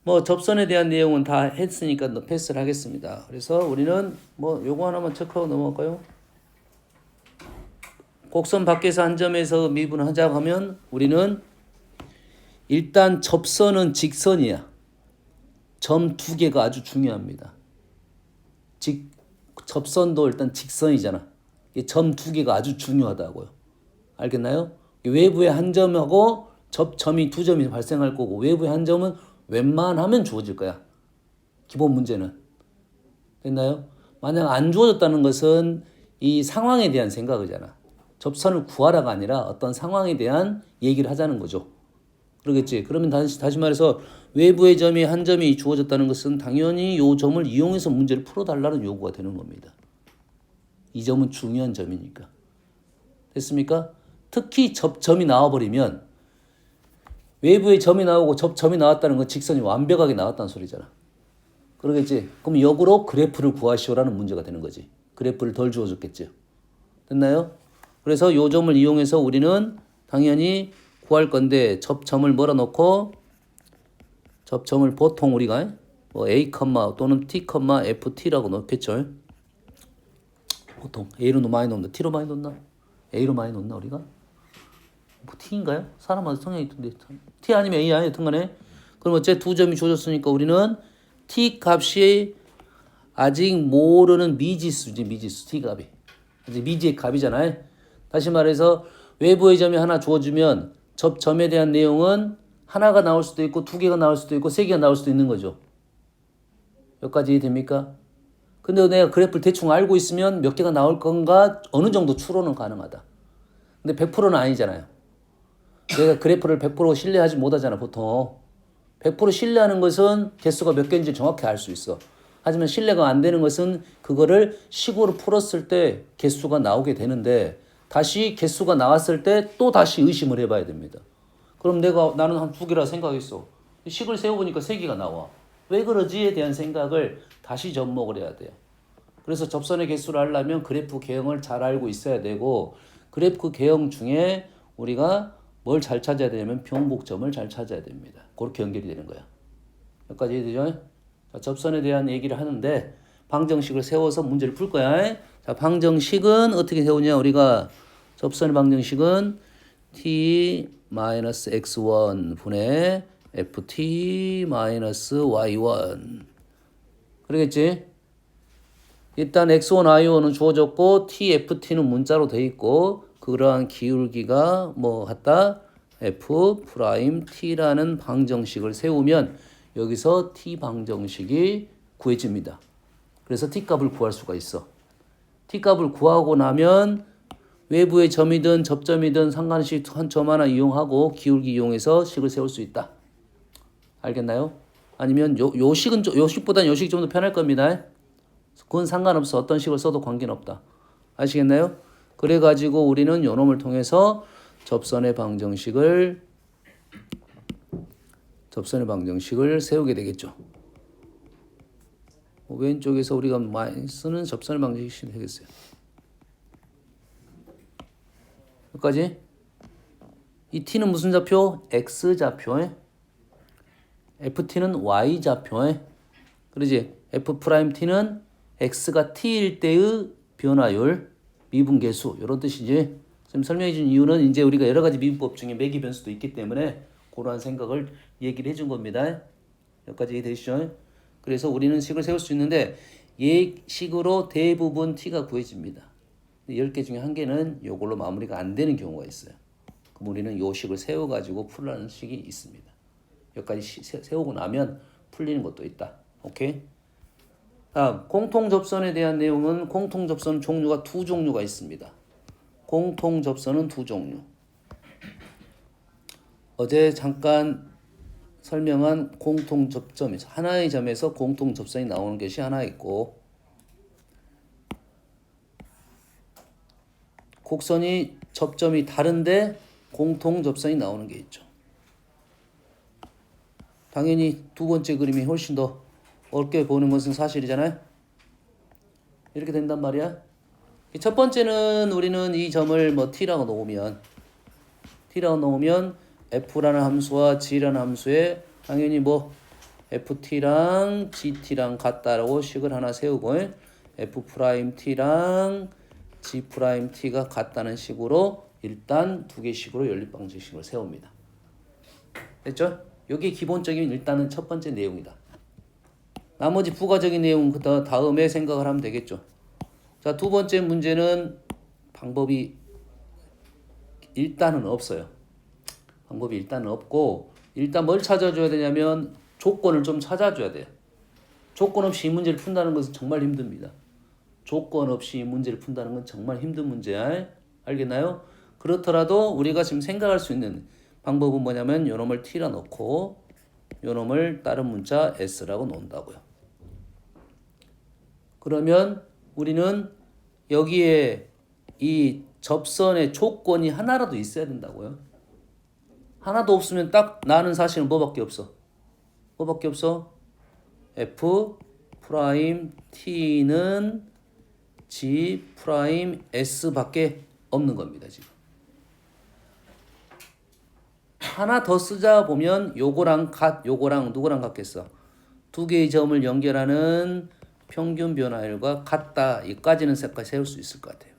뭐 접선에 대한 내용은 다 했으니까 패스를 하겠습니다. 그래서 우리는 뭐 요거 하나만 체크하고 넘어갈까요? 곡선 밖에서 한 점에서 미분하자 하면 우리는 일단 접선은 직선이야. 점 두 개가 아주 중요합니다. 접선도 일단 직선이잖아. 점 두 개가 아주 중요하다고요. 알겠나요? 외부의 한 점하고 점이 두 점이 발생할 거고 외부의 한 점은 웬만하면 주어질 거야. 기본 문제는. 됐나요? 만약 안 주어졌다는 것은 이 상황에 대한 생각이잖아. 접선을 구하라가 아니라 어떤 상황에 대한 얘기를 하자는 거죠. 그러겠지. 그러면 다시 말해서 외부의 점이 한 점이 주어졌다는 것은 당연히 이 점을 이용해서 문제를 풀어달라는 요구가 되는 겁니다. 이 점은 중요한 점이니까. 됐습니까? 특히 접점이 나와버리면 외부의 점이 나오고 접점이 나왔다는 건 직선이 완벽하게 나왔다는 소리잖아. 그러겠지? 그럼 역으로 그래프를 구하시오라는 문제가 되는 거지. 그래프를 덜 주어줬겠죠. 됐나요? 그래서 요 점을 이용해서 우리는 당연히 구할 건데 접점을 뭐라 놓고 접점을 보통 우리가 뭐 A, 또는 T, FT라고 놓겠죠. 보통 A로 많이 놓는다. T로 많이 놓나? A로 많이 놓나 우리가? 뭐 T인가요? 사람마다 성향이 있던데 T 아니면 A 아니야 여튼간에. 그럼 어째 두 점이 주어졌으니까 우리는 T 값이 아직 모르는 미지수지. 미지수 T 값이 아직 미지의 값이잖아요. 다시 말해서 외부의 점이 하나 주어지면 접점에 대한 내용은 하나가 나올 수도 있고 두 개가 나올 수도 있고 세 개가 나올 수도 있는 거죠. 여기까지 됩니까? 근데 내가 그래프를 대충 알고 있으면 몇 개가 나올 건가 어느 정도 추론은 가능하다. 근데 100%는 아니잖아요. 내가 그래프를 100% 신뢰하지 못하잖아 보통. 100% 신뢰하는 것은 개수가 몇 개인지 정확히 알 수 있어. 하지만 신뢰가 안 되는 것은 그거를 식으로 풀었을 때 개수가 나오게 되는데 다시 개수가 나왔을 때 또 다시 의심을 해봐야 됩니다. 그럼 나는 한 두 개라 생각했어. 식을 세워보니까 세 개가 나와. 왜 그러지에 대한 생각을 다시 접목을 해야 돼요. 그래서 접선의 개수를 하려면 그래프 개형을 잘 알고 있어야 되고 그래프 개형 중에 우리가 뭘 잘 찾아야 되냐면 변곡점을 잘 찾아야 됩니다. 그렇게 연결이 되는 거야. 여기까지 이해되죠? 자, 접선에 대한 얘기를 하는데 방정식을 세워서 문제를 풀 거야. 자, 방정식은 어떻게 세우냐? 우리가 접선의 방정식은 t-x1 분의 ft-y1 그러겠지? 일단 x1, y1은 주어졌고 tft는 문자로 돼 있고 그러한 기울기가 뭐 같다? f't라는 방정식을 세우면 여기서 t 방정식이 구해집니다. 그래서 t 값을 구할 수가 있어. t 값을 구하고 나면 외부의 점이든 접점이든 상관없이 한 점 하나 이용하고 기울기 이용해서 식을 세울 수 있다. 알겠나요? 아니면 요식보다는 요식이 좀 더 편할 겁니다. 그건 상관없어. 어떤 식을 써도 관계는 없다. 아시겠나요? 그래가지고 우리는 요 놈을 통해서 접선의 방정식을 세우게 되겠죠. 왼쪽에서 우리가 많이 쓰는 접선의 방정식이 되겠어요. 여기까지. 이 t는 무슨 좌표? x좌표에 ft는 y좌표에 그러지? f't는 x가 t일 때의 변화율 미분계수 이런 뜻이지. 지금 설명해 준 이유는 이제 우리가 여러 가지 미분법 중에 매기 변수도 있기 때문에 그러한 생각을 얘기를 해준 겁니다. 여기까지 이해되시죠? 그래서 우리는 식을 세울 수 있는데 이 식으로 대부분 t가 구해집니다. 10개 중에 1개는 이걸로 마무리가 안 되는 경우가 있어요. 그럼 우리는 이 식을 세워가지고 풀라는 식이 있습니다. 여기까지 세우고 나면 풀리는 것도 있다. 오케이? 다음 공통접선에 대한 내용은 공통접선 종류가 두 종류가 있습니다. 공통접선은 두 종류. 어제 잠깐 설명한 공통접점에서 하나의 점에서 공통접선이 나오는 것이 하나 있고 곡선이 접점이 다른데 공통접선이 나오는 게 있죠. 당연히 두 번째 그림이 훨씬 더 어렵게 보는 것은 사실이잖아요. 이렇게 된단 말이야. 첫 번째는 우리는 이 점을 뭐 t라고 놓으면 f라는 함수와 g라는 함수에 당연히 뭐 ft랑 gt랑 같다라고 식을 하나 세우고 f't랑 g't가 같다는 식으로 일단 두 개식으로 연립방정식을 세웁니다. 됐죠? 이게 기본적인 일단은 첫 번째 내용이다. 나머지 부가적인 내용 그 다음에 생각을 하면 되겠죠. 자, 두 번째 문제는 방법이 일단은 없어요. 방법이 일단은 없고 일단 뭘 찾아줘야 되냐면 조건을 좀 찾아줘야 돼요. 조건 없이 이 문제를 푼다는 것은 정말 힘듭니다. 조건 없이 이 문제를 푼다는 건 정말 힘든 문제야. 알겠나요? 그렇더라도 우리가 지금 생각할 수 있는 방법은 뭐냐면 요놈을 t라 넣고 요놈을 다른 문자 s라고 놓는다고요. 그러면 우리는 여기에 이 접선의 조건이 하나라도 있어야 된다고요. 하나도 없으면 딱 나는 사실은 뭐밖에 없어. 뭐밖에 없어? f 프라임 t는 g 프라임 s밖에 없는 겁니다. 지금. 하나 더 쓰자 보면 요거랑 누구랑 같겠어? 두 개의 점을 연결하는 평균 변화율과 같다. 여기까지는 색깔 세울 수 있을 것 같아요.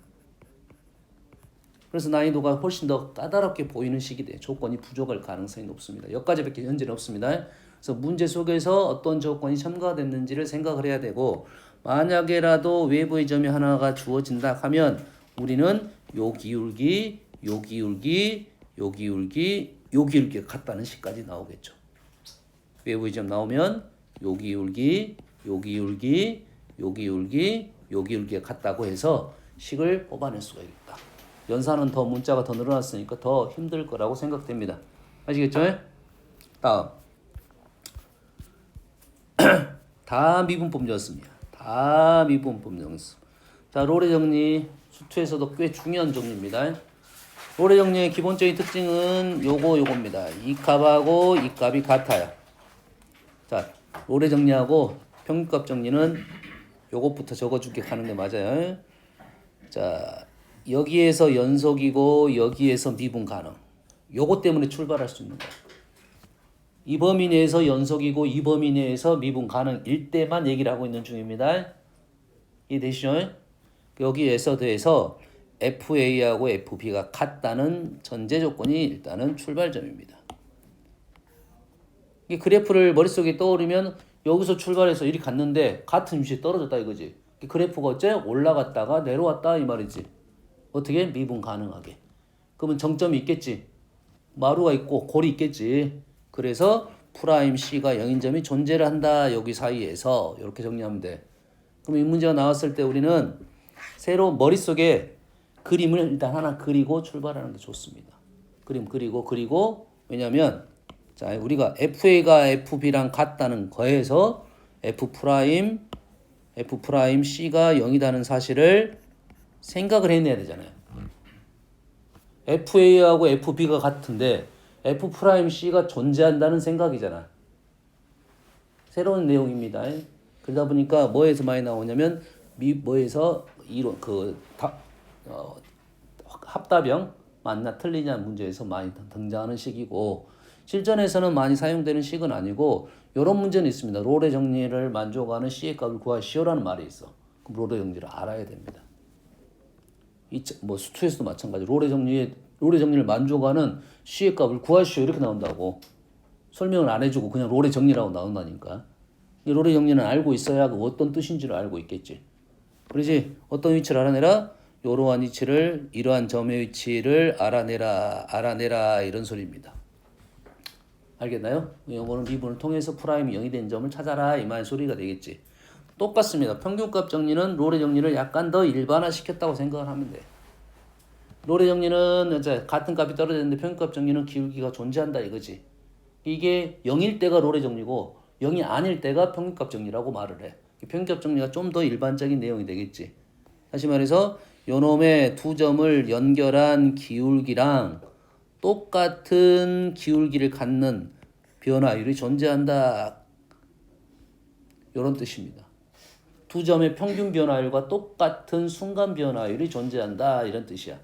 그래서 난이도가 훨씬 더 까다롭게 보이는 식이 돼. 조건이 부족할 가능성이 높습니다. 여기까지밖에 현재는 없습니다. 그래서 문제 속에서 어떤 조건이 첨가됐는지를 생각을 해야 되고 만약에라도 외부의 점이 하나가 주어진다 하면 우리는 요 기울기, 요 기울기, 요 기울기, 요 기울기가 같다는 식까지 나오겠죠. 외부의 점 나오면 요 기울기, 요 기울기, 요 기울기, 요 기울기가 같다고 해서 식을 뽑아낼 수가 있다. 연산은 더 문자가 더 늘어났으니까 더 힘들 거라고 생각됩니다. 아시겠죠? 다음. 다 미분법 연습이야. 다 미분법 연습. 자, 로레 정리. 수투에서도 꽤 중요한 정리입니다. 로레 정리의 기본적인 특징은 요겁니다. 이 값하고 이 값이 같아요. 자, 로레 정리하고 평균값 정리는 요것부터 적어줄게 하는 게 맞아요. 자, 여기에서 연속이고 여기에서 미분 가능. 요것 때문에 출발할 수 있는 거야. 이 범위 내에서 연속이고 이 범위 내에서 미분 가능일 때만 얘기를 하고 있는 중입니다. 이해되시죠? 여기에서 더해서 FA하고 FB가 같다는 전제 조건이 일단은 출발점입니다. 이 그래프를 머릿속에 떠오르면 여기서 출발해서 이리 갔는데 같은 위치에 떨어졌다 이거지. 그래프가 어째? 올라갔다가 내려왔다 이 말이지. 어떻게? 미분 가능하게. 그러면 정점이 있겠지. 마루가 있고 골이 있겠지. 그래서 프라임 C가 0인 점이 존재를 한다. 여기 사이에서 이렇게 정리하면 돼. 그럼 이 문제가 나왔을 때 우리는 새로 머릿속에 그림을 일단 하나 그리고 출발하는 게 좋습니다. 그림 그리고 왜냐면 자, 우리가 FA가 FB랑 같다는 거에서 F 프라임 C가 0이라는 사실을 생각을 해내야 되잖아요. FA하고 FB가 같은데 F 프라임 C가 존재한다는 생각이잖아. 새로운 내용입니다. 그러다 보니까 뭐에서 많이 나오냐면 뭐에서 이론 합답형 맞나 틀리냐 문제에서 많이 등장하는 식이고 실전에서는 많이 사용되는 식은 아니고 이런 문제는 있습니다. 롤의 정리를 만족하는 C의 값을 구하시오라는 말이 있어. 그럼 롤의 정리를 알아야 됩니다. 뭐 수투에서도 마찬가지. 롤의 정리를 만족하는 C의 값을 구하시오 이렇게 나온다고. 설명을 안 해주고 그냥 롤의 정리라고 나온다니까. 이 롤의 정리는 알고 있어야 그 어떤 뜻인지를 알고 있겠지. 그러지 어떤 위치를 알아내라? 이러한 위치를 이러한 점의 위치를 알아내라 이런 소리입니다. 알겠나요? 이거는 미분을 통해서 프라임이 0이 된 점을 찾아라 이 말 소리가 되겠지. 똑같습니다. 평균값 정리는 롤의 정리를 약간 더 일반화시켰다고 생각을 하면 돼. 롤의 정리는 이제 같은 값이 떨어졌는데 평균값 정리는 기울기가 존재한다 이거지. 이게 0일 때가 롤의 정리고 0이 아닐 때가 평균값 정리라고 말을 해. 평균값 정리가 좀 더 일반적인 내용이 되겠지. 다시 말해서 요놈의 두 점을 연결한 기울기랑 똑같은 기울기를 갖는 변화율이 존재한다. 이런 뜻입니다. 두 점의 평균 변화율과 똑같은 순간 변화율이 존재한다. 이런 뜻이야.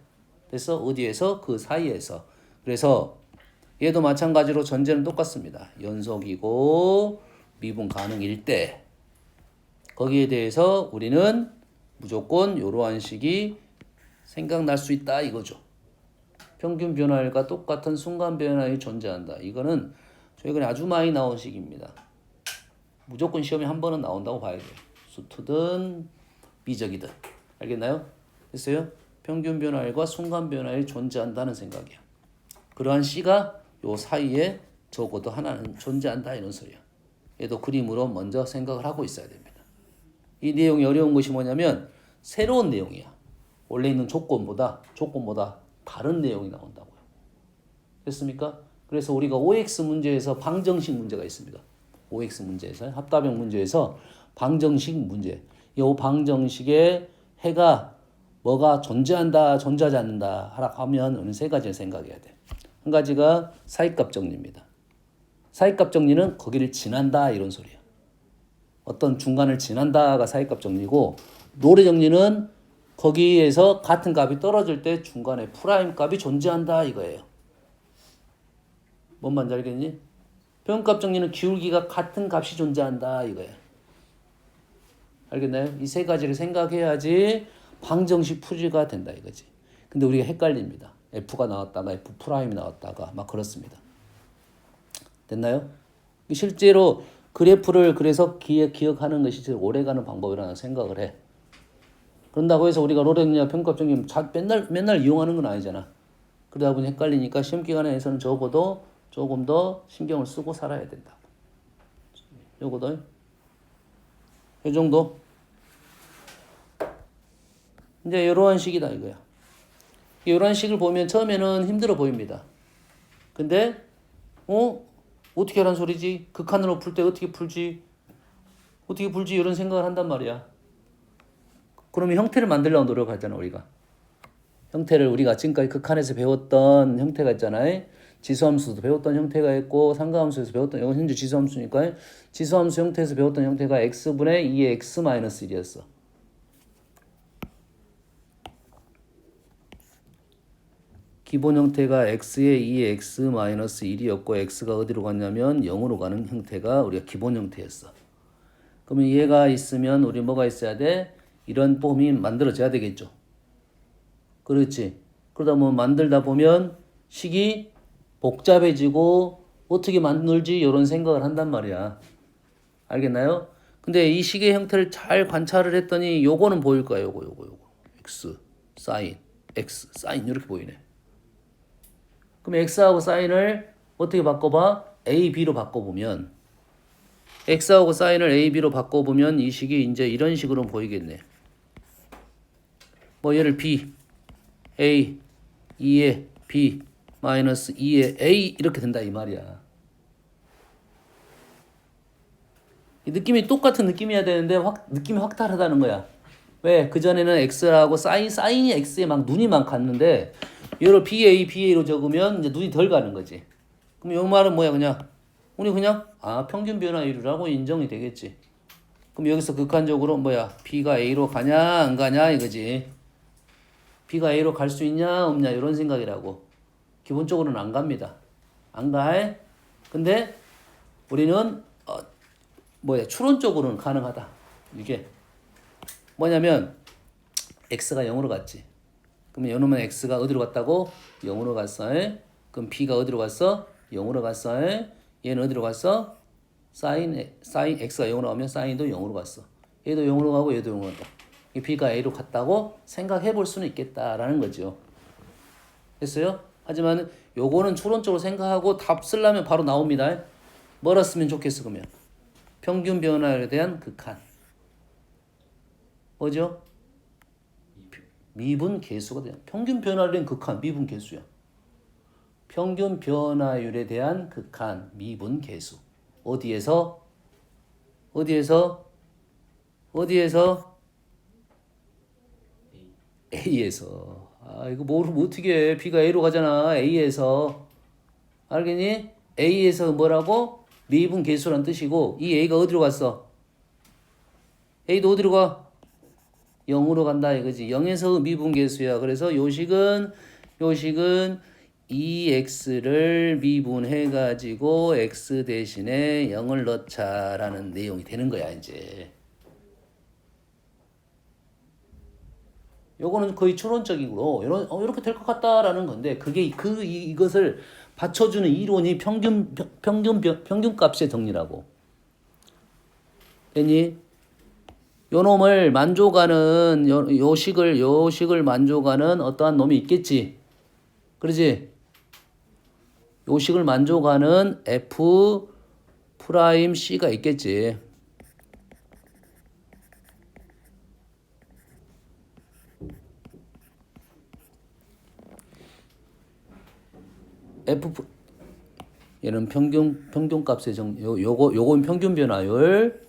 그래서 어디에서? 그 사이에서. 그래서 얘도 마찬가지로 전제는 똑같습니다. 연속이고 미분 가능일 때 거기에 대해서 우리는 무조건 이러한 식이 생각날 수 있다 이거죠. 평균 변화율과 똑같은 순간 변화율이 존재한다. 이거는 최근에 아주 많이 나온 식입니다. 무조건 시험에 한 번은 나온다고 봐야 돼요. 수투든 비적이든. 알겠나요? 됐어요? 평균 변화율과 순간 변화율이 존재한다는 생각이야. 그러한 C가 요 사이에 적어도 하나는 존재한다 이런 소리야. 얘도 그림으로 먼저 생각을 하고 있어야 됩니다. 이 내용이 어려운 것이 뭐냐면 새로운 내용이야. 원래 있는 조건보다 다른 내용이 나온다고요. 됐습니까? 그래서 우리가 OX 문제에서 방정식 문제가 있습니다. OX 문제에서 합답형 문제에서 방정식 문제. 이 방정식에 해가 뭐가 존재한다, 존재하지 않는다 하라 하면 세 가지를 생각해야 돼. 한 가지가 사이값 정리입니다. 사이값 정리는 거기를 지난다 이런 소리야. 어떤 중간을 지난다가 사이값 정리고 롤의 정리는 거기에서 같은 값이 떨어질 때 중간에 프라임 값이 존재한다 이거예요. 뭔 말인지 알겠니? 평균값 정리는 기울기가 같은 값이 존재한다 이거예요. 알겠나요? 이 세 가지를 생각해야지 방정식 풀이가 된다 이거지. 근데 우리가 헷갈립니다. F가 나왔다가 F 프라임이 나왔다가 막 그렇습니다. 됐나요? 실제로 그래프를 그래서 기억하는 것이 제일 오래가는 방법이라는 생각을 해. 그런다고 해서 우리가 로렌냐 평균값 정리 맨날 이용하는 건 아니잖아. 그러다 보니 헷갈리니까 시험 기간에서는 적어도 조금 더 신경을 쓰고 살아야 된다. 요거도 이 정도. 이제 이러한 식이다 이거야. 이러한 식을 보면 처음에는 힘들어 보입니다. 근데 어떻게 하란 소리지? 극한으로 풀 때 어떻게 풀지 이런 생각을 한단 말이야. 그러면 형태를 만들려고 노력하잖아 우리가. 형태를 우리가 지금까지 극한에서 배웠던 형태가 있잖아요. 지수함수도 배웠던 형태가 있고 상가함수에서 배웠던 이건 현재 지수함수니까 지수함수 형태에서 배웠던 형태가 x분의 2의 x-1이었어. 기본 형태가 x의 2의 x-1이었고 x가 어디로 갔냐면 0으로 가는 형태가 우리가 기본 형태였어. 그러면 얘가 있으면 우리 뭐가 있어야 돼? 이런 폼이 만들어져야 되겠죠. 그렇지. 그러다 보면 만들다 보면 식이 복잡해지고 어떻게 만들지 이런 생각을 한단 말이야. 알겠나요? 근데 이 식의 형태를 잘 관찰을 했더니 요거는 보일 거야. 요거. x, 사인, x, 사인 이렇게 보이네. 그럼 x하고 사인을 어떻게 바꿔봐? a, b로 바꿔보면 x하고 사인을 a, b로 바꿔보면 이 식이 이제 이런 식으로 보이겠네. 뭐 얘를 b, a, 2에 b, 마이너스 2에 a 이렇게 된다 이 말이야. 이 느낌이 똑같은 느낌이어야 되는데 느낌이 확 다르다는 거야. 왜? 그전에는 x라고 사인이 x에 막 눈이 막 갔는데 얘를 ba로 적으면 이제 눈이 덜 가는 거지. 그럼 이 말은 뭐야 우리 그냥 평균 변화율이라고 인정이 되겠지. 그럼 여기서 극한적으로 b가 a로 가냐 안 가냐 이거지. b가 a로 갈 수 있냐 없냐 이런 생각이라고. 기본적으로는 안 갑니다. 안 가. 근데 우리는 추론적으로는 가능하다. 이게 뭐냐면 x가 0으로 갔지. 그러면 이놈은 x가 어디로 갔다고? 0으로 갔어. 그럼 b가 어디로 갔어? 0으로 갔어. 얘는 어디로 갔어? 사인 x가 0으로 가면 사인도 0으로 갔어. 얘도 0으로 가고 얘도 0으로 갔다. b가 a로 갔다고 생각해 볼 수는 있겠다라는 거죠. 됐어요? 하지만 요거는 추론적으로 생각하고 답 쓰려면 바로 나옵니다. 뭐라 쓰면 좋겠어 그러면? 평균 변화율에 대한 극한. 뭐죠? 미분 계수가 돼요. 평균 변화율에 대한 극한, 미분 계수야. 평균 변화율에 대한 극한, 미분 계수. 어디에서? A에서. 이거 모르면 어떻게 해. B가 A로 가잖아. A에서. 알겠니? A에서 뭐라고? 미분 계수란 뜻이고 이 A가 어디로 갔어? A도 어디로 가? 0으로 간다 이거지. 0에서 미분 계수야. 그래서 요식은 이 x를 미분해가지고 x 대신에 0을 넣자라는 내용이 되는 거야 이제. 요거는 거의 추론적이고 이렇게 될 것 같다라는 건데 그게 이것을 받쳐주는 이론이 평균값의 정리라고. 됐니? 요 놈을 만족하는 요식을 만족하는 어떠한 놈이 있겠지. 그러지? 요식을 만족하는 f 프라임 c가 있겠지. 얘는 평균값의 요건 평균 변화율.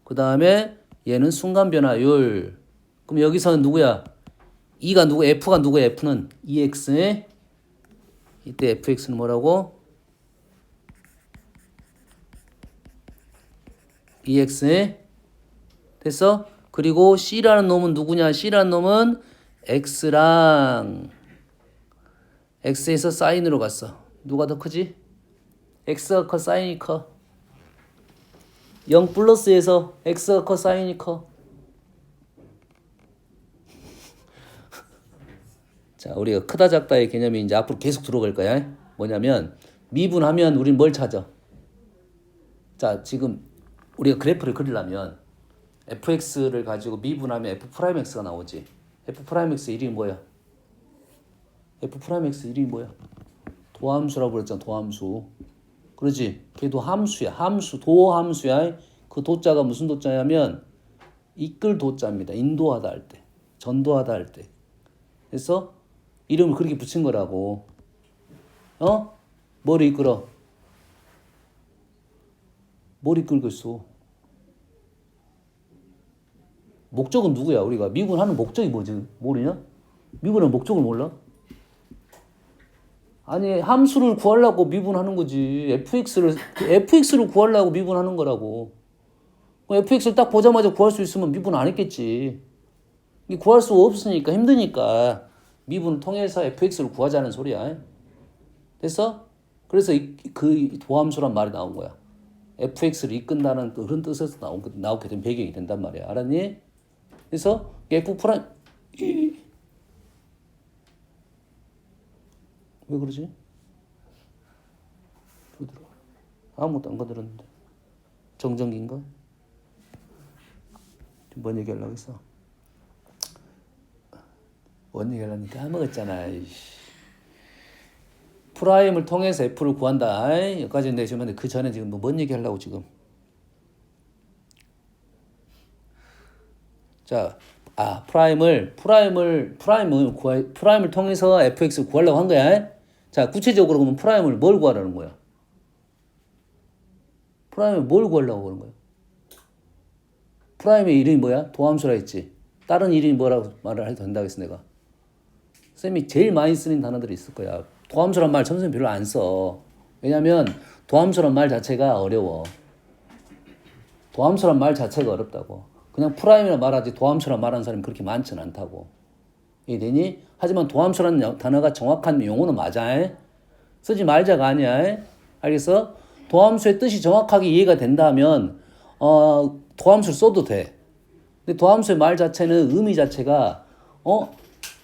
그 다음에 얘는 순간 변화율. 그럼 여기서는 누구야? F가 누구야? F는 EX에 이때 FX는 뭐라고? EX에 됐어? 그리고 C라는 놈은 누구냐? C라는 놈은 X에서 사인으로 갔어. 누가 더 크지? X가 커, 사인이 커. 0 플러스에서 X가 커, 사인이 커. 자, 우리가 크다 작다의 개념이 이제 앞으로 계속 들어갈 거야. 뭐냐면 미분하면 우린 뭘 찾아? 자, 지금 우리가 그래프를 그리려면 fx를 가지고 미분하면 f'x가 나오지. f'x 이름이 뭐야? f'x 이름이 뭐야? 도함수라고 그랬잖아. 도함수. 그러지? 걔도 함수야. 도함수야. 그 도자가 무슨 도자냐면 이끌 도자입니다. 인도하다 할 때. 전도하다 할 때. 그래서 이름을 그렇게 붙인 거라고. 뭘 이끌어? 뭘 이끌고 있어? 목적은 누구야? 우리가 미분하는 목적이 뭐지? 모르냐? 미분하는 목적을 몰라? 아니 함수를 구하려고 미분하는 거지. fx를 구하려고 미분하는 거라고. fx를 딱 보자마자 구할 수 있으면 미분 안 했겠지. 구할 수 없으니까 힘드니까 미분을 통해서 fx를 구하자는 소리야. 됐어? 그래서 그 도함수란 말이 나온 거야. fx를 이끈다는 그런 뜻에서 나오게 된 배경이 된단 말이야. 알았니? 그래서 f 프라임 왜 그러지? 아무것도 안 건드렸는데. 정전기인가? 뭔 얘기 하려고 했어? 뭔 얘기 하려니까 까먹었잖아. 프라임을 통해서 f를 구한다. 여기까지 내주면 그 전에 지금 뭔 얘기 하려고 지금? 자, 프라임을 통해서 fx를 구하려고 한 거야. 자, 구체적으로 그러면 프라임을 뭘 구하라는 거야? 프라임을 뭘 구하려고 그러는 거야? 프라임의 이름이 뭐야? 도함수라 했지. 다른 이름이 뭐라고 말을 해도 된다고 했어 내가. 쌤이 제일 많이 쓰는 단어들이 있을 거야. 도함수란 말 선생님 별로 안 써. 왜냐면 도함수란 말 자체가 어려워. 도함수란 말 자체가 어렵다고. 그냥 프라임이라 말하지 도함수란 말하는 사람이 그렇게 많지는 않다고. 이해되니? 하지만 도함수라는 단어가 정확한 용어는 맞아. 쓰지 말자가 아니야. 알겠어? 도함수의 뜻이 정확하게 이해가 된다면 도함수를 써도 돼. 근데 도함수의 말 자체는 의미 자체가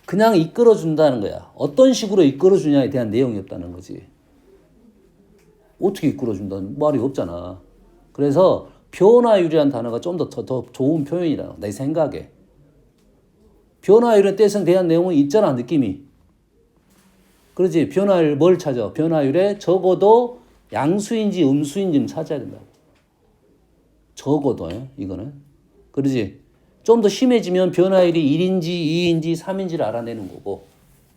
그냥 이끌어준다는 거야. 어떤 식으로 이끌어주냐에 대한 내용이 없다는 거지. 어떻게 이끌어준다는 말이 없잖아. 그래서 변화율이라는 단어가 좀 더 좋은 표현이다. 내 생각에. 변화율에 대한 내용은 있잖아, 느낌이. 그렇지? 변화율 뭘 찾아? 변화율에 적어도 양수인지 음수인지는 찾아야 된다고. 적어도, 이거는. 그러지? 좀 더 심해지면 변화율이 1인지 2인지 3인지를 알아내는 거고,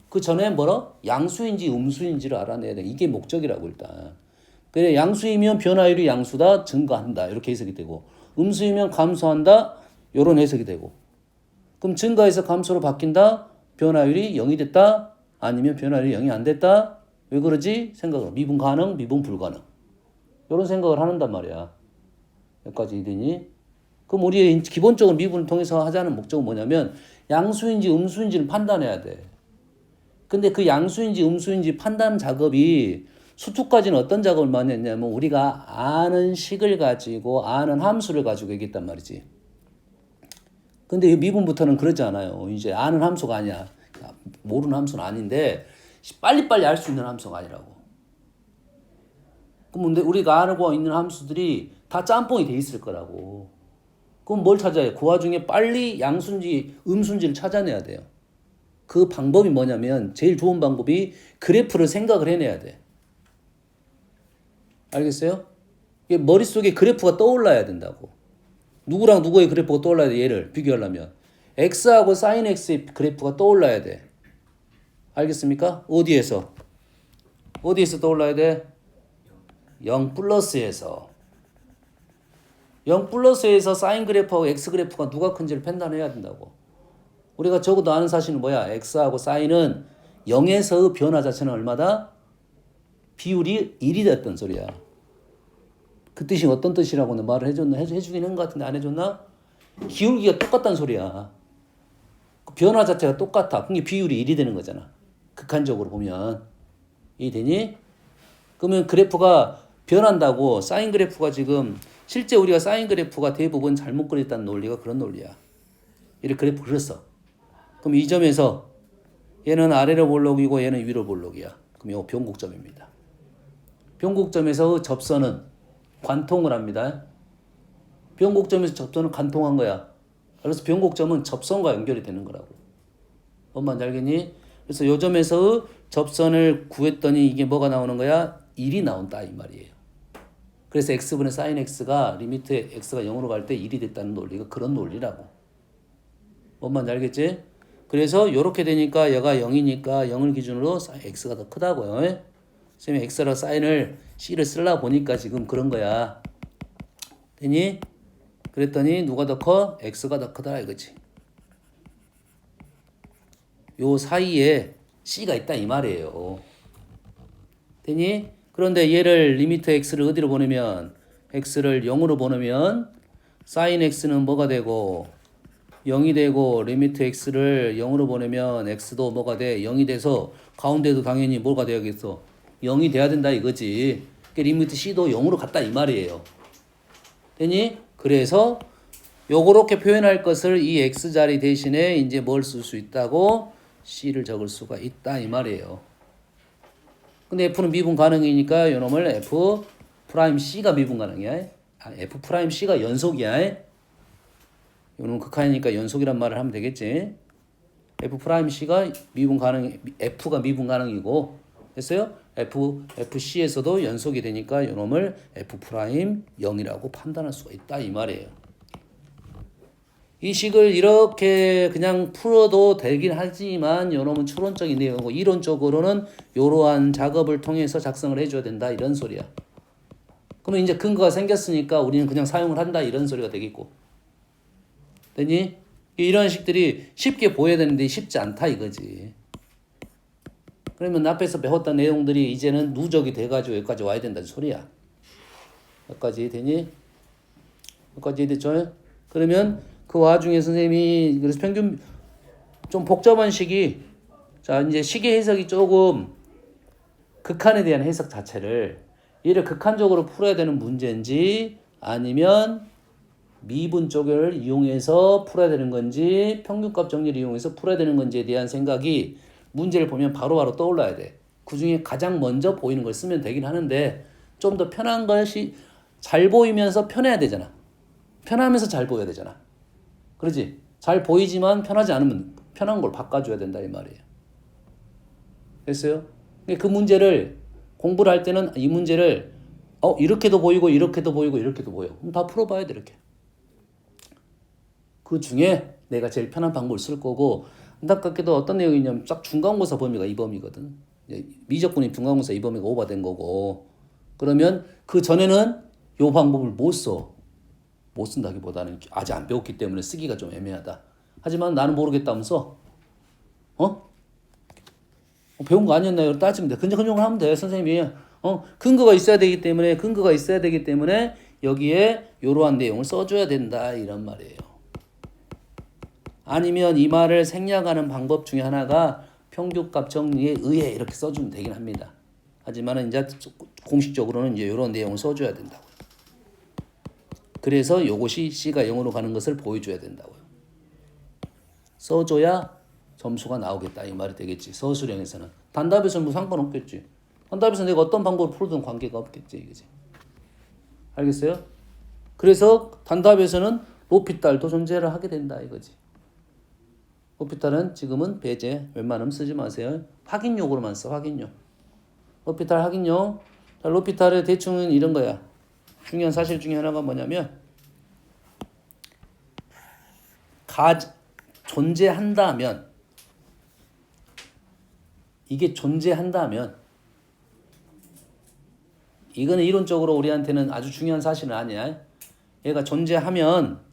그 전에 뭐라? 양수인지 음수인지를 알아내야 돼. 이게 목적이라고, 일단. 그래, 양수이면 변화율이 양수다, 증가한다. 이렇게 해석이 되고, 음수이면 감소한다, 이런 해석이 되고. 그럼 증가해서 감소로 바뀐다, 변화율이 0이 됐다, 아니면 변화율이 0이 안 됐다. 왜 그러지? 생각을. 미분 가능, 미분 불가능. 이런 생각을 하는단 말이야. 여기까지 이해되니? 그럼 우리 기본적으로 미분을 통해서 하자는 목적은 뭐냐면 양수인지 음수인지를 판단해야 돼. 근데 그 양수인지 음수인지 판단 작업이 수투까지는 어떤 작업을 많이 했냐면 우리가 아는 식을 가지고 아는 함수를 가지고 얘기했단 말이지. 근데 이 미분부터는 그러지 않아요. 이제 아는 함수가 아니야. 모르는 함수는 아닌데 빨리빨리 알 수 있는 함수가 아니라고. 그럼 근데 우리가 알고 있는 함수들이 다 짬뽕이 돼 있을 거라고. 그럼 뭘 찾아야 해? 그 와중에 빨리 양수인지 음수인지를 찾아내야 돼요. 그 방법이 뭐냐면 제일 좋은 방법이 그래프를 생각을 해내야 돼. 알겠어요? 이게 머릿속에 그래프가 떠올라야 된다고. 누구랑 누구의 그래프가 떠올라야 돼. 얘를 비교하려면 x하고 sin x의 그래프가 떠올라야 돼. 알겠습니까? 어디에서 떠올라야 돼? 0 플러스에서 0 플러스에서 sin 그래프하고 x 그래프가 누가 큰지를 판단해야 된다고. 우리가 적어도 아는 사실은 뭐야? x하고 sin은 0에서의 변화 자체는 얼마다? 비율이 1이 됐던 소리야. 그 뜻이 어떤 뜻이라고는 말을 해주긴 한 것 같은데 안 해줬나? 기울기가 똑같다는 소리야. 그 변화 자체가 똑같아. 그게 비율이 1이 되는 거잖아. 극한적으로 보면. 이해되니? 그러면 그래프가 변한다고 사인 그래프가 지금 실제 우리가 사인 그래프가 대부분 잘못 그렸다는 논리가 그런 논리야. 이렇게 그래프 그렸어. 그럼 이 점에서 얘는 아래로 볼록이고 얘는 위로 볼록이야. 그럼 이거 변곡점입니다. 변곡점에서 접선은 관통을 합니다. 변곡점에서 접선은 관통한 거야. 그래서 변곡점은 접선과 연결이 되는 거라고. 뭔 말인지 알겠니? 그래서 요 점에서 접선을 구했더니 이게 뭐가 나오는 거야? 1이 나온다 이 말이에요. 그래서 x분의 sin x가 리미트 x가 0으로 갈 때 1이 됐다는 논리가 그런 논리라고. 뭔 말인지 알겠지? 그래서 이렇게 되니까 얘가 0이니까 0을 기준으로 x가 더 크다고요. 선생님이 x랑 sin을 c를 쓰려 보니까 지금 그런 거야. 되니? 그랬더니 누가 더 커? x가 더 크다 이거지. 요 사이에 c가 있다 이 말이에요. 되니? 그런데 얘를 리미트 x를 어디로 보내면 x를 0으로 보내면 sin x는 뭐가 되고 0이 되고 리미트 x를 0으로 보내면 x도 뭐가 돼? 0이 돼서 가운데도 당연히 뭐가 돼야겠어? 0이 돼야 된다 이거지. 그러니까 리미트 c도 0으로 갔다 이 말이에요. 되니? 그래서 요렇게 표현할 것을 이 x자리 대신에 이제 뭘 쓸 수 있다고? c를 적을 수가 있다 이 말이에요. 근데 f는 미분 가능이니까 요놈을 f 프라임 c가 미분 가능이야. f 프라임 c가 연속이야. 요놈 극한이니까 연속이란 말을 하면 되겠지. f 프라임 c가 미분 가능, f가 미분 가능이고 됐어요? fc에서도 연속이 되니까 요놈을 f 프라임 0이라고 판단할 수가 있다 이 말이에요. 이 식을 이렇게 그냥 풀어도 되긴 하지만 요놈은 추론적인 내용이고 이론적으로는 이러한 작업을 통해서 작성을 해줘야 된다 이런 소리야. 그러면 이제 근거가 생겼으니까 우리는 그냥 사용을 한다 이런 소리가 되겠고. 되니? 이런 식들이 쉽게 보여야 되는데 쉽지 않다 이거지. 그러면 앞에서 배웠던 내용들이 이제는 누적이 돼가지고 여기까지 와야 된다는 소리야. 여기까지 되니? 여기까지 됐죠? 그러면 그 와중에 선생님이 그래서 평균 좀 복잡한 식이 자 이제 식의 해석이 조금 극한에 대한 해석 자체를 얘를 극한적으로 풀어야 되는 문제인지 아니면 미분 쪽을 이용해서 풀어야 되는 건지 평균값 정리를 이용해서 풀어야 되는 건지에 대한 생각이 문제를 보면 바로바로 떠올라야 돼. 그중에 가장 먼저 보이는 걸 쓰면 되긴 하는데 좀 더 편한 것이 잘 보이면서 편해야 되잖아. 편하면서 잘 보여야 되잖아. 그러지? 잘 보이지만 편하지 않으면 편한 걸 바꿔줘야 된다 이 말이에요. 됐어요? 그 문제를 공부를 할 때는 이 문제를 이렇게도 보이고 이렇게도 보이고 이렇게도 보여. 그럼 다 풀어봐야 돼 이렇게. 그 중에 내가 제일 편한 방법을 쓸 거고 안타깝게도 어떤 내용이냐면 딱 중간고사 범위가 이 범위거든. 미적분이 중간고사 이 범위가 오버된 거고 그러면 그 전에는 이 방법을 못 써. 못 쓴다기보다는 아직 안 배웠기 때문에 쓰기가 좀 애매하다. 하지만 나는 모르겠다면서 배운 거 아니었나요? 따지면 돼. 근접근접을 하면 돼. 선생님이 근거가 있어야 되기 때문에 여기에 이러한 내용을 써줘야 된다 이런 말이에요. 아니면 이 말을 생략하는 방법 중에 하나가 평균값 정리에 의해 이렇게 써주면 되긴 합니다. 하지만은 이제 공식적으로는 이제 이런 내용을 써줘야 된다고요. 그래서 이것이 C가 0으로 가는 것을 보여줘야 된다고요. 써줘야 점수가 나오겠다 이 말이 되겠지. 서술형에서는. 단답에서는 뭐 상관없겠지. 단답에서 내가 어떤 방법을 풀든 관계가 없겠지. 이거지. 알겠어요? 그래서 단답에서는 로피탈도 존재를 하게 된다 이거지. 로피탈은 지금은 배제 웬만하면 쓰지 마세요. 확인용으로만 써. 확인용. 로피탈 확인용. 자, 로피탈의 대충은 이런 거야. 중요한 사실 중에 하나가 뭐냐면 존재한다면 이게 존재한다면 이거는 이론적으로 우리한테는 아주 중요한 사실은 아니야. 얘가 존재하면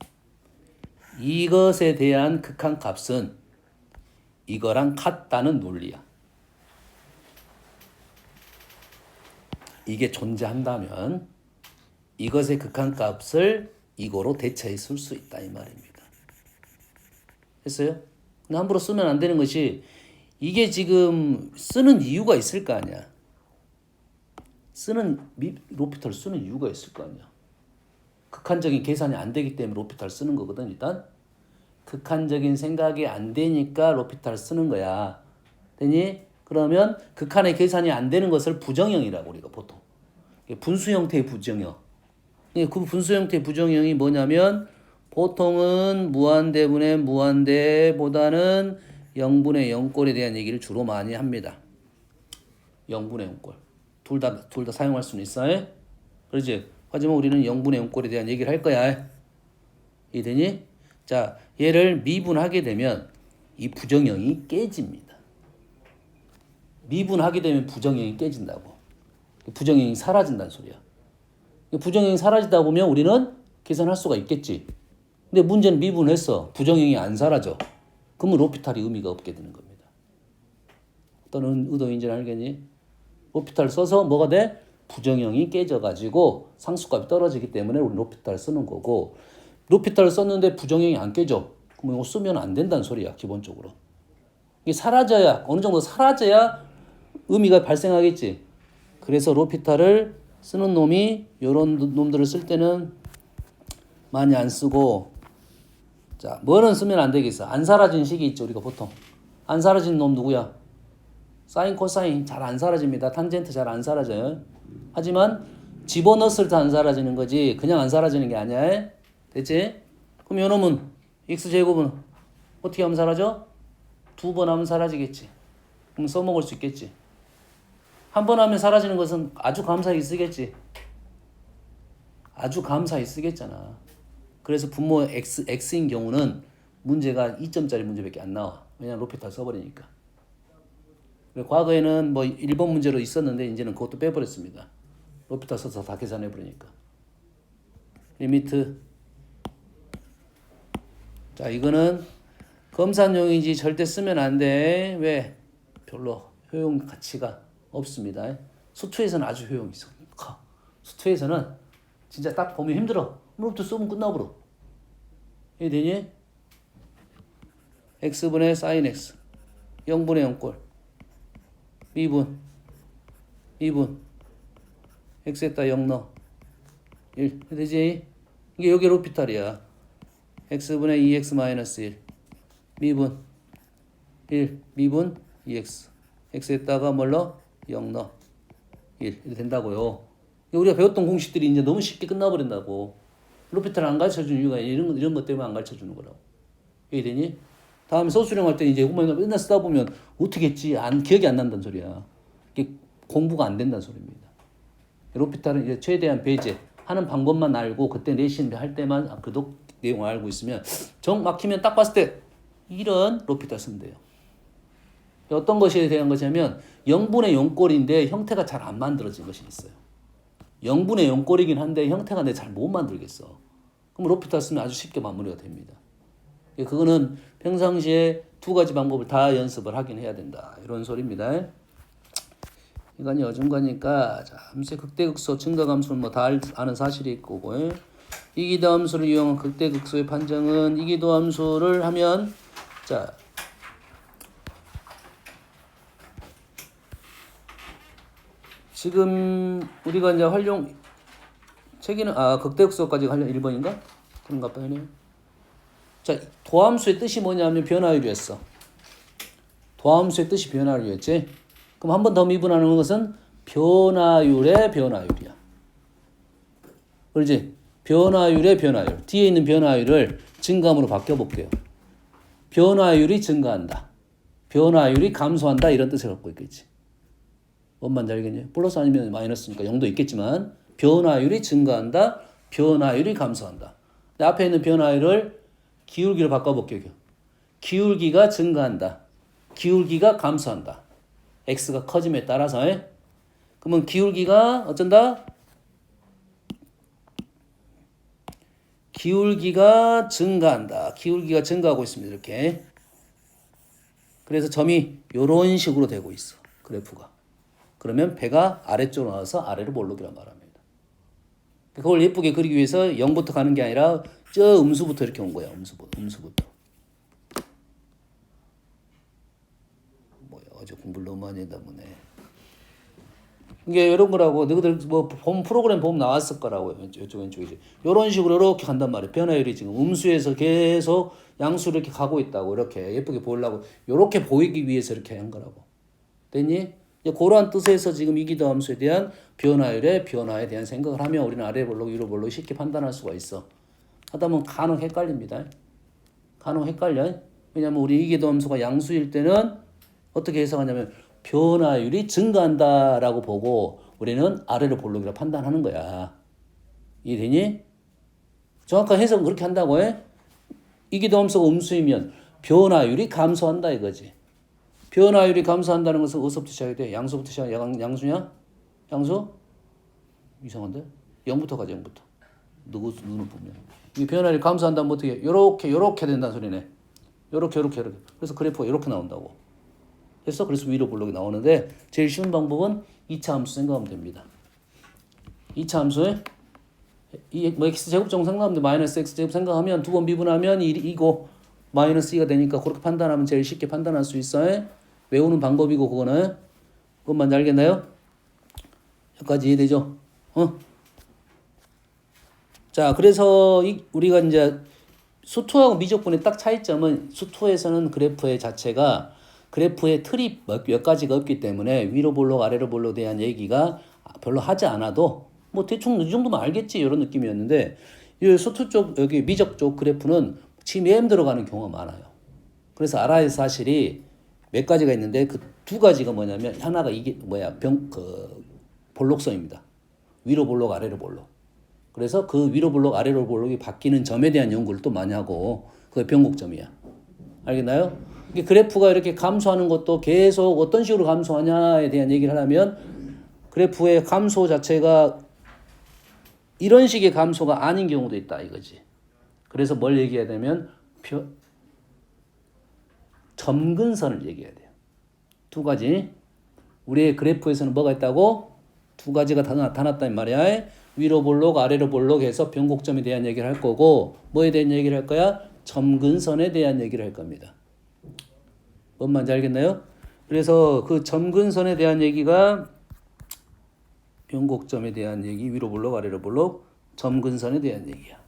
이것에 대한 극한값은 이거랑 같다는 논리야. 이게 존재한다면 이것의 극한값을 이거로 대체해 쓸 수 있다 이 말입니다. 했어요? 근데 함부로 쓰면 안 되는 것이 이게 지금 쓰는 이유가 있을 거 아니야. 로피탈 쓰는 이유가 있을 거 아니야. 극한적인 계산이 안 되기 때문에 로피탈 쓰는 거거든. 일단 극한적인 생각이 안 되니까 로피탈 쓰는 거야. 되니? 그러면 극한의 계산이 안 되는 것을 부정형이라고 우리가 보통. 분수 형태의 부정형. 그 분수 형태의 부정형이 뭐냐면 보통은 무한대분의 무한대보다는 0분의 0꼴에 대한 얘기를 주로 많이 합니다. 0분의 0꼴. 둘 다 사용할 수는 있어요. 그렇지? 하지만 우리는 0분의 0꼴에 대한 얘기를 할 거야. 이해되니? 자, 얘를 미분하게 되면 이 부정형이 깨집니다. 미분하게 되면 부정형이 깨진다고. 부정형이 사라진다는 소리야. 부정형이 사라지다 보면 우리는 계산할 수가 있겠지. 근데 문제는 미분했어. 부정형이 안 사라져. 그러면 로피탈이 의미가 없게 되는 겁니다. 어떤 의도인지는 알겠니? 로피탈 써서 뭐가 돼? 부정형이 깨져가지고 상수값이 떨어지기 때문에 우리 로피탈 쓰는 거고 로피탈을 썼는데 부정형이 안 깨져. 그럼 이거 쓰면 안 된다는 소리야. 기본적으로. 이게 사라져야 어느 정도 사라져야 의미가 발생하겠지. 그래서 로피탈을 쓰는 놈이 이런 놈들을 쓸 때는 많이 안 쓰고 자 뭐는 쓰면 안 되겠어. 안 사라진 식이 있죠. 우리가 보통 안 사라진 놈 누구야? 사인 코사인 잘 안 사라집니다. 탄젠트 잘 안 사라져요. 하지만 집어넣었을 때 안 사라지는 거지 그냥 안 사라지는 게 아니야. 됐지? 그럼 요 놈은 x제곱은 어떻게 하면 사라져? 2번 하면 사라지겠지. 그럼 써먹을 수 있겠지. 한 번 하면 사라지는 것은 아주 감사히 쓰겠지. 아주 감사히 쓰겠잖아. 그래서 분모 x인 경우는 문제가 2점짜리 문제밖에 안 나와. 왜냐면 로피탈 써버리니까. 과거에는 뭐 1번 문제로 있었는데 이제는 그것도 빼버렸습니다. 로피탈 써서 다 계산해버리니까. 리미트. 자 이거는 검산용이지 절대 쓰면 안 돼. 왜? 별로 효용 가치가 없습니다. 수투에서는 아주 효용이 있어. 수투에서는 진짜 딱 보면 힘들어. 로피탈 쓰면 끝나버려. 이해되니? x분의 sin x 0분의 0꼴 미분 x에다 0 넣어 1 되지? 이게 여기 로피탈이야. x분의 2x 마이너스 1 미분 1 미분 2x x에다가 뭘 넣어? 0 넣어 1 이렇게 된다고요. 우리가 배웠던 공식들이 이제 너무 쉽게 끝나버린다고. 로피탈 안 가르쳐주는 이유가 이런 것 때문에 안 가르쳐주는 거라고. 이해되니? 다음에 서술형 할 때 이제 맨날 쓰다 보면 어떻게 했지? 기억이 안 난다는 소리야. 이게 공부가 안 된다는 소리입니다. 로피탈은 이제 최대한 배제 하는 방법만 알고 그때 내신 할 때만 그래도 내용을 알고 있으면 정 막히면 딱 봤을 때 이런 로피탈 쓰면 돼요. 어떤 것에 대한 것이냐면 0분의 0꼴인데 형태가 잘 안 만들어진 것이 있어요. 0분의 0꼴이긴 한데 형태가 내 잘 못 만들겠어. 그럼 로피탈 쓰면 아주 쉽게 마무리가 됩니다. 그거는 평상시에 두 가지 방법을 다 연습을 하긴 해야 된다. 이런 소리입니다. 이건 어중간이니까 함수의 극대극소, 증가함수는 뭐 다 아는 사실이 있고 이기도함수를 이용한 극대극소의 판정은 이기도함수를 하면 자 지금 우리가 이제 활용 책에는 극대역수까지 활용 1번인가? 그런가 봐요. 자, 도함수의 뜻이 뭐냐면 변화율이었어. 도함수의 뜻이 변화율이었지. 그럼 한 번 더 미분하는 것은 변화율의 변화율이야. 그렇지? 변화율의 변화율. 뒤에 있는 변화율을 증감으로 바꿔볼게요. 변화율이 증가한다. 변화율이 감소한다. 이런 뜻을 갖고 있겠지. 뭔 말인지 알겠냐? 플러스 아니면 마이너스니까 0도 있겠지만 변화율이 증가한다. 변화율이 감소한다. 앞에 있는 변화율을 기울기로 바꿔볼게요. 기울기가 증가한다. 기울기가 감소한다. x가 커짐에 따라서. 그러면 기울기가 어쩐다? 기울기가 증가한다. 기울기가 증가하고 있습니다. 이렇게. 그래서 점이 이런 식으로 되고 있어. 그래프가. 그러면 배가 아래쪽으로 나와서 아래로 몰록이란 말합니다. 그걸 예쁘게 그리기 위해서 0부터 가는 게 아니라 저 음수부터 이렇게 온 거야. 음수부터. 뭐야, 어제 공부를 너무 많이 했다 보네. 이게 이런 거라고 너희들 뭐 프로그램 보면 나왔을 거라고요. 왼쪽이지. 이런 식으로 이렇게 간단 말이에요. 변화율이 지금 음수에서 계속 양수로 이렇게 가고 있다고 이렇게 예쁘게 보이려고 이렇게 보이기 위해서 이렇게 한 거라고. 됐니? 그러한 뜻에서 지금 이기도함수에 대한 변화율의 변화에 대한 생각을 하면 우리는 아래 볼록 위로 볼록 쉽게 판단할 수가 있어. 하다 보면 간혹 헷갈립니다. 간혹 헷갈려. 왜냐하면 우리 이기도함수가 양수일 때는 어떻게 해석하냐면 변화율이 증가한다라고 보고 우리는 아래로 볼록이라 판단하는 거야. 이해되니? 정확한 해석은 그렇게 한다고 해. 이기도함수가 음수이면 변화율이 감소한다 이거지. 변화율이 감소한다는 것은 어디서부터 시작이 돼? 양수부터 시작. 양수냐? 양수? 이상한데? 0부터 가자. 0부터. 눈을 보면. 이 변화율이 감소한다면 어떻게 해? 요렇게 된다는 소리네. 요렇게. 그래서 그래프가 요렇게 나온다고. 됐어? 그래서 위로 볼록이 나오는데 제일 쉬운 방법은 2차 함수 생각하면 됩니다. 2차 함수에 x제곱 정도 생각하면 돼. 마이너스 x제곱 생각하면 두 번 미분하면 2고 마이너스 2가 되니까 그렇게 판단하면 제일 쉽게 판단할 수 있어. 외우는 방법이고 그거는 그것만 알겠나요? 여기까지 이해되죠? 자, 그래서 우리가 이제 수투하고 미적분의 딱 차이점은 수투에서는 그래프의 자체가 그래프의 틀이 몇 가지가 없기 때문에 위로 볼록 아래로 볼록에 대한 얘기가 별로 하지 않아도 뭐 대충 이 정도면 알겠지 이런 느낌이었는데 이 수투 쪽 여기 미적 쪽 그래프는 치매음 들어가는 경우가 많아요. 그래서 알아야 할 사실이 몇 가지가 있는데 그 두 가지가 뭐냐면 하나가 이게 볼록성입니다. 위로 볼록 아래로 볼록. 그래서 그 위로 볼록 아래로 볼록이 바뀌는 점에 대한 연구를 또 많이 하고 그게 변곡점이야. 알겠나요? 그래프가 이렇게 감소하는 것도 계속 어떤 식으로 감소하냐에 대한 얘기를 하려면 그래프의 감소 자체가 이런 식의 감소가 아닌 경우도 있다 이거지. 그래서 뭘 얘기해야 되면 점근선을 얘기해야 돼요. 두 가지. 우리의 그래프에서는 뭐가 있다고? 두 가지가 다 나타났단 말이야. 위로 볼록 아래로 볼록 해서 변곡점에 대한 얘기를 할 거고 뭐에 대한 얘기를 할 거야? 점근선에 대한 얘기를 할 겁니다. 뭔 말인지 알겠나요? 그래서 그 점근선에 대한 얘기가 변곡점에 대한 얘기, 위로 볼록 아래로 볼록, 점근선에 대한 얘기야.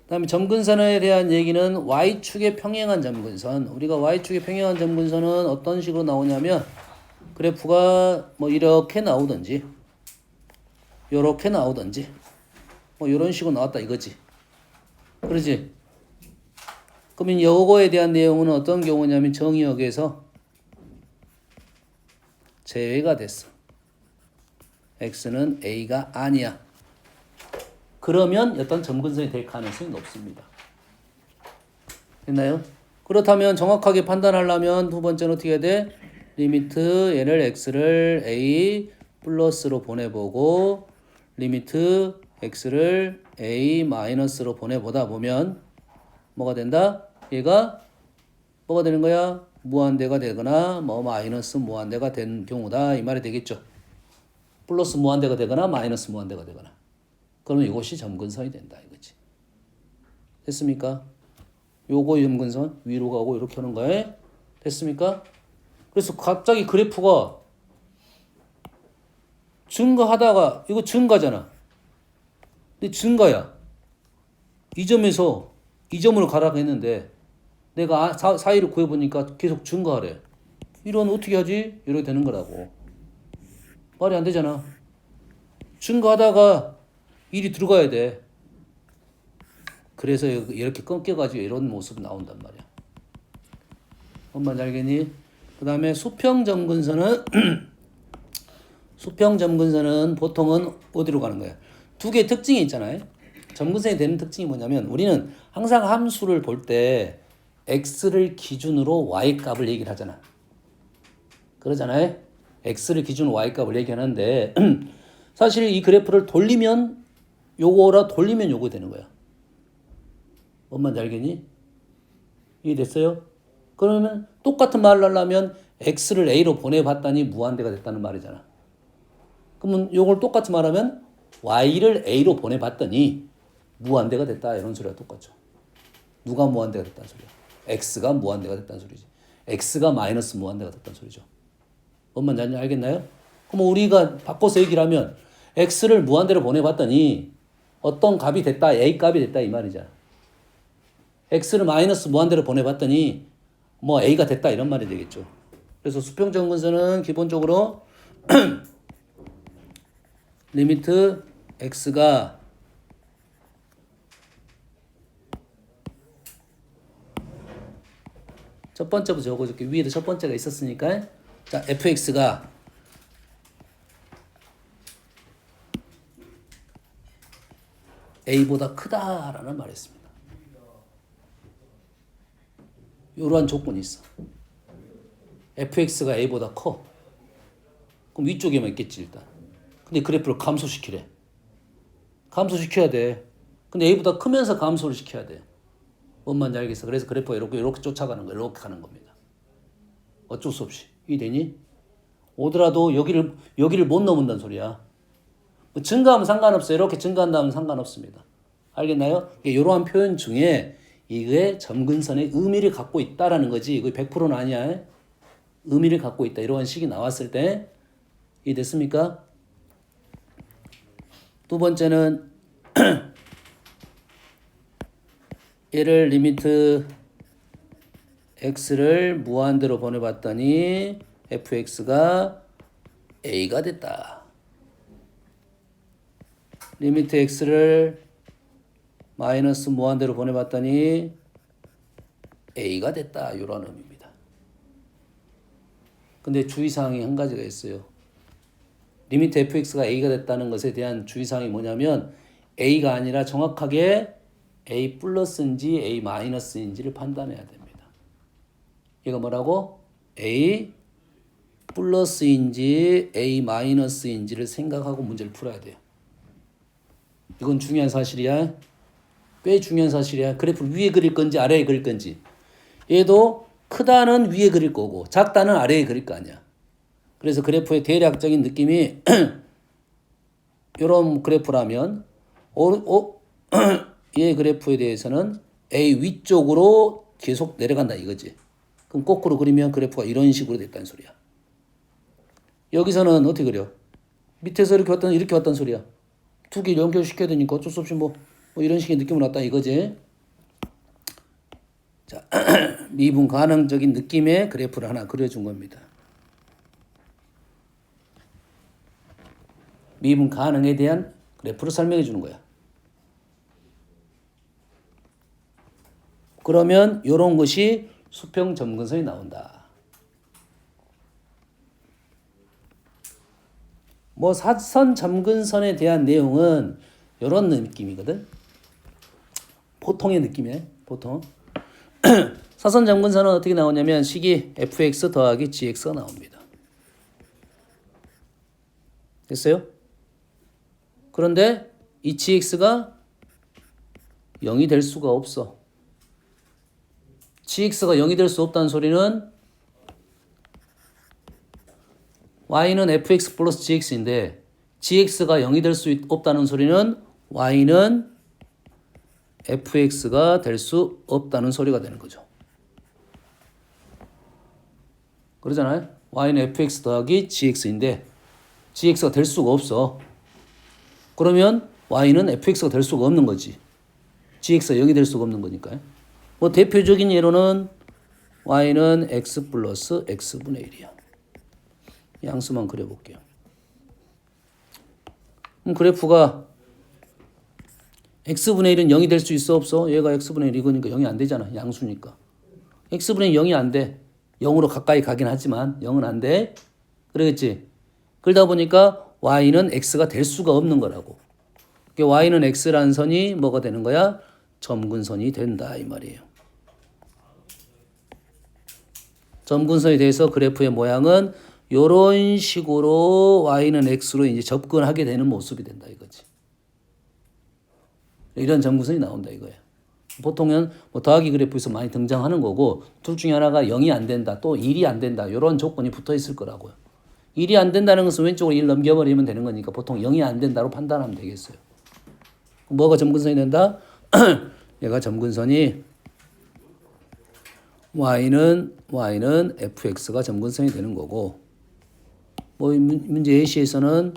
그다음에 점근선에 대한 얘기는 Y축의 평행한 점근선. 우리가 Y축의 평행한 점근선은 어떤 식으로 나오냐면 그래프가 뭐 이렇게 나오든지 요렇게 나오든지 뭐 이런 식으로 나왔다 이거지. 그러지? 그러면 요거에 대한 내용은 어떤 경우냐면 정의역에서 제외가 됐어. x는 a가 아니야. 그러면 어떤 점근선이 될 가능성이 높습니다. 됐나요? 그렇다면 정확하게 판단하려면 두 번째는 어떻게 해야 돼? 리미트 얘를 x를 a 플러스로 보내보고 리미트 x를 a 마이너스로 보내보다 보면 뭐가 된다? 얘가 뭐가 되는 거야? 무한대가 되거나 뭐 마이너스 무한대가 된 경우다 이 말이 되겠죠. 플러스 무한대가 되거나 마이너스 무한대가 되거나 그러면 이것이 점근선이 된다 이거지. 됐습니까? 요거 점근선 위로 가고 이렇게 하는 거에 됐습니까? 그래서 갑자기 그래프가 증가하다가 이거 증가잖아. 근데 증가야. 이 점에서 이 점으로 가라고 했는데 내가 사이를 구해보니까 계속 증가하래. 이런 어떻게 하지? 이렇게 되는 거라고. 말이 안 되잖아. 증가하다가 일이 들어가야 돼. 그래서 이렇게 끊겨가지고 이런 모습 나온단 말이야. 뭔 알겠니? 그 다음에 수평점근선은 수평점근선은 보통은 어디로 가는 거야? 두 개의 특징이 있잖아요. 점근선이 되는 특징이 뭐냐면 우리는 항상 함수를 볼 때 x를 기준으로 y 값을 얘기를 하잖아. 그러잖아요. x를 기준으로 y 값을 얘기하는데 사실 이 그래프를 돌리면 요거라 돌리면 요거 되는 거야. 뭔 말인지 알겠니? 이해됐어요? 그러면 똑같은 말을 하려면 x를 a로 보내봤더니 무한대가 됐다는 말이잖아. 그러면 요걸 똑같이 말하면 y를 a로 보내봤더니 무한대가 됐다 이런 소리가 똑같죠. 누가 무한대가 됐다는 소리야? x가 무한대가 됐다는 소리지. x가 마이너스 무한대가 됐다는 소리죠. 뭔 말인지 알겠나요? 그럼 우리가 바꿔서 얘기를 하면 x를 무한대로 보내봤더니 어떤 값이 됐다, a 값이 됐다 이 말이잖아. x를 마이너스 무한대로 보내봤더니 뭐 a가 됐다 이런 말이 되겠죠. 그래서 수평점근선은 기본적으로 리미트 x가 첫 번째부터 적어줄게. 위에도 첫 번째가 있었으니까. 자, fx가 a보다 크다라는 말이 있습니다. 이러한 조건이 있어. fx가 a보다 커. 그럼 위쪽에만 있겠지 일단. 근데 그래프를 감소시키래. 감소시켜야 돼. 근데 a보다 크면서 감소를 시켜야 돼. 뭔 말인지 알겠어. 그래서 그래프가 이렇게 쫓아가는 거야. 이렇게 가는 겁니다. 어쩔 수 없이. 이해되니? 오더라도 여기를 못 넘는다는 소리야. 뭐 증가하면 상관없어요. 이렇게 증가한다면 상관없습니다. 알겠나요? 이러한 표현 중에 이게 점근선의 의미를 갖고 있다라는 거지. 이거 100%는 아니야. 의미를 갖고 있다. 이러한 식이 나왔을 때 이해됐습니까? 두 번째는 얘를 리미트 x를 무한대로 보내봤더니 fx가 a가 됐다. 리미트 x를 마이너스 무한대로 보내봤더니 a가 됐다. 이런 의미입니다. 근데 주의사항이 한 가지가 있어요. 리미트 fx가 a가 됐다는 것에 대한 주의사항이 뭐냐면 a가 아니라 정확하게 a 플러스인지 a 마이너스인지를 판단해야 됩니다. 이거 뭐라고? a 플러스인지 a 마이너스인지를 생각하고 문제를 풀어야 돼요. 이건 중요한 사실이야. 꽤 중요한 사실이야. 그래프를 위에 그릴 건지 아래에 그릴 건지. 얘도 크다는 위에 그릴 거고 작다는 아래에 그릴 거 아니야. 그래서 그래프의 대략적인 느낌이 이런 그래프라면 얘 그래프에 대해서는 A 위쪽으로 계속 내려간다 이거지. 그럼 거꾸로 그리면 그래프가 이런 식으로 됐다는 소리야. 여기서는 어떻게 그려? 밑에서 이렇게 왔다는 소리야. 두 개 연결시켜야 되니까 어쩔 수 없이 뭐 이런 식의 느낌으로 왔다 이거지. 자, 미분 가능적인 느낌의 그래프를 하나 그려준 겁니다. 미분 가능에 대한 그래프를 설명해 주는 거야. 그러면 이런 것이 수평 점근선이 나온다. 뭐 사선 점근선에 대한 내용은 이런 느낌이거든. 보통의 느낌이네. 보통. 사선 점근선은 어떻게 나오냐면 식이 fx 더하기 gx가 나옵니다. 됐어요? 그런데 이 gx가 0이 될 수가 없어. gx가 0이 될 수 없다는 소리는 y는 fx 플러스 gx인데 gx가 0이 될 수 없다는 소리는 y는 fx가 될 수 없다는 소리가 되는 거죠. 그러잖아요. y는 fx 더하기 gx인데 gx가 될 수가 없어. 그러면 y는 fx가 될 수가 없는 거지. gx가 0이 될 수가 없는 거니까요. 뭐 대표적인 예로는 y는 x 플러스 x분의 1이야. 양수만 그려볼게요. 그럼 그래프가 x분의 1은 0이 될 수 있어 없어? 얘가 x분의 1 이거니까 0이 안 되잖아. 양수니까. x분의 0이 안 돼. 0으로 가까이 가긴 하지만 0은 안 돼. 그러겠지? 그러다 보니까 y는 x가 될 수가 없는 거라고. y는 x라는 선이 뭐가 되는 거야? 점근선이 된다 이 말이에요. 점근선이 돼서 그래프의 모양은 이런 식으로 y는 x로 이제 접근하게 되는 모습이 된다 이거지. 이런 점근선이 나온다 이거예요. 보통은 뭐 더하기 그래프에서 많이 등장하는 거고 둘 중에 하나가 0이 안 된다 또 1이 안 된다 이런 조건이 붙어 있을 거라고요. 1이 안 된다는 것은 왼쪽으로 1 넘겨버리면 되는 거니까 보통 0이 안 된다로 판단하면 되겠어요. 뭐가 점근선이 된다? 얘가 점근선이 y는 fx가 점근선이 되는 거고 뭐 문제 예시에서는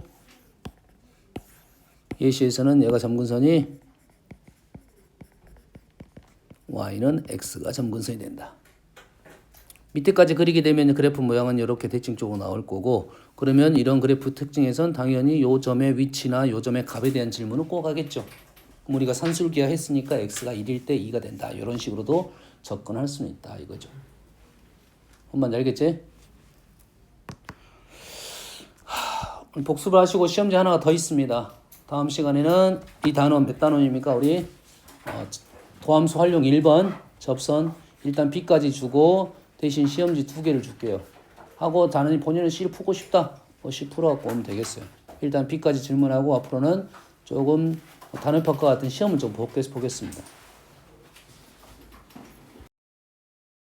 얘가 점근선이 y는 x가 점근선이 된다. 밑에까지 그리게 되면 그래프 모양은 이렇게 대칭적으로 나올 거고 그러면 이런 그래프 특징에선 당연히 요 점의 위치나 요 점의 값에 대한 질문을 꼭 하겠죠. 그럼 우리가 산술기하 했으니까 x가 1일 때 2가 된다. 이런 식으로도 접근할 수는 있다 이거죠. 한번 알겠지? 복습을 하시고 시험지 하나가 더 있습니다. 다음 시간에는 이 단원 몇 단원입니까? 우리 도함수 활용 1번 접선 일단 B까지 주고 대신 시험지 2개를 줄게요. 하고 단원이 본인은 C를 푸고 싶다. 뭐 C 풀어갖고 오면 되겠어요. 일단 B까지 질문하고 앞으로는 조금 단원평가 같은 시험을 좀 보겠습니다.